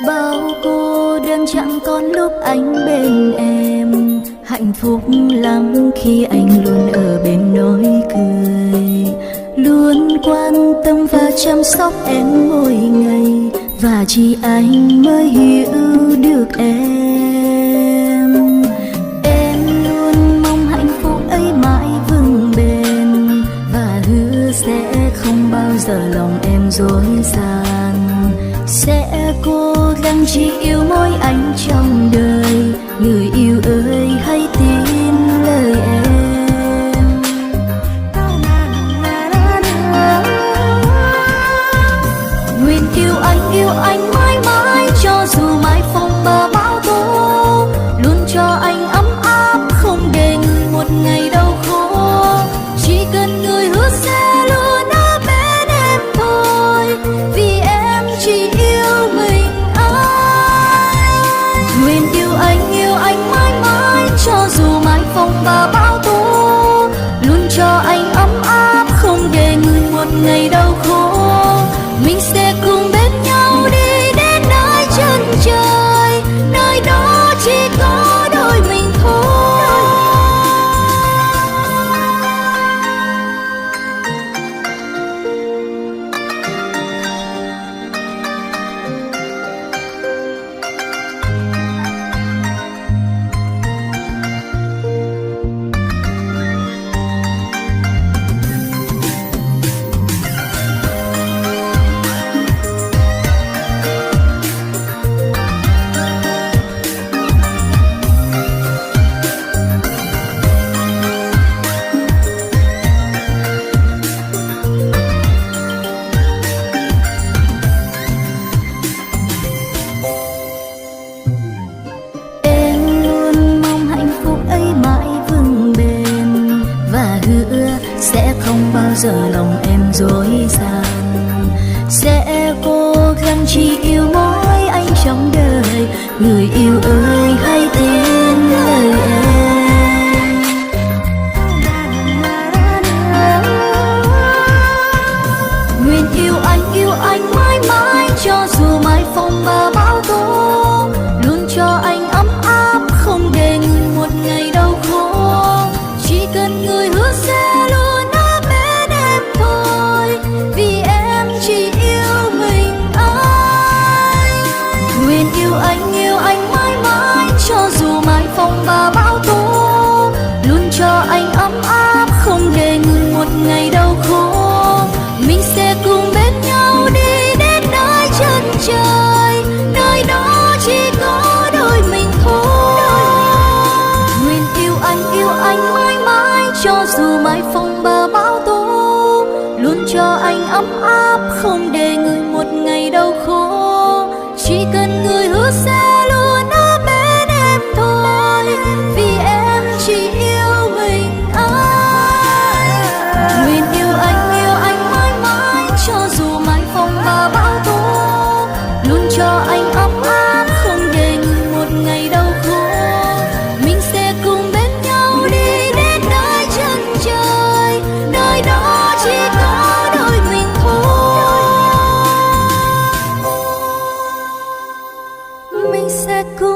Bao cô đơn chẳng còn lúc anh bên em, hạnh phúc lắm khi anh luôn ở bên nói cười, luôn quan tâm và chăm sóc em mỗi ngày, và chỉ anh mới hiểu được em. Em luôn mong hạnh phúc ấy mãi vững bền, và hứa sẽ không bao giờ lòng em dối gian, sẽ cố gắng chỉ yêu mỗi anh trong đời. Người yêu ơi hãy tin lời em. Nguyện yêu anh mãi mãi, cho dù mãi phong ba bão tố, luôn cho anh ấm áp không để người một ngày đau khổ. Chỉ cần người hứa sẽ luôn ở bên em thôi, vì em chỉ yêu mình anh. Nguyện yêu anh mãi mãi, cho dù mãi phong ba bão tố, luôn cho anh ấm áp không để người một ngày đau khổ. Mình sẽ cùng bên nhau đi đến nơi chân trời, nơi đó chỉ có đôi mình thôi. Sẽ không bao giờ lòng em dối gian, sẽ cố gắng chỉ yêu mỗi anh trong đời. Người yêu ơi hãy tin lời em. Nguyện yêu anh mãi mãi, cho dù mãi phong ba bão tố, luôn cho anh ấm áp không để người một ngày đau khổ. Chỉ cần người hứa sẽ luôn ở bên em thôi, vì em chỉ yêu mình anh. Nguyện yêu anh mãi mãi, cho dù mãi phong ba bão tố, luôn cho anh ấm áp không để người một ngày đau khổ. Mình sẽ cùng bên nhau đi đến nơi chân trời, nơi đó chỉ có đôi mình thôi. Nguyện yêu anh mãi mãi, cho dù mãi phong ba bão tố, luôn cho anh ấm áp không để người một ngày đau khổ. Chỉ cần người hứa sẽ luôn ở bên em thôi, vì em chỉ yêu mình anh. Nguyện yêu anh mãi mãi, cho dù mãi phong ba bão tố, luôn cho anh ấm áp không để người một ngày đau khổ. Mình sẽ cùng bên nhau đi đến nơi chân trời, nơi đó chỉ có đôi mình thôi. Mình sẽ cùng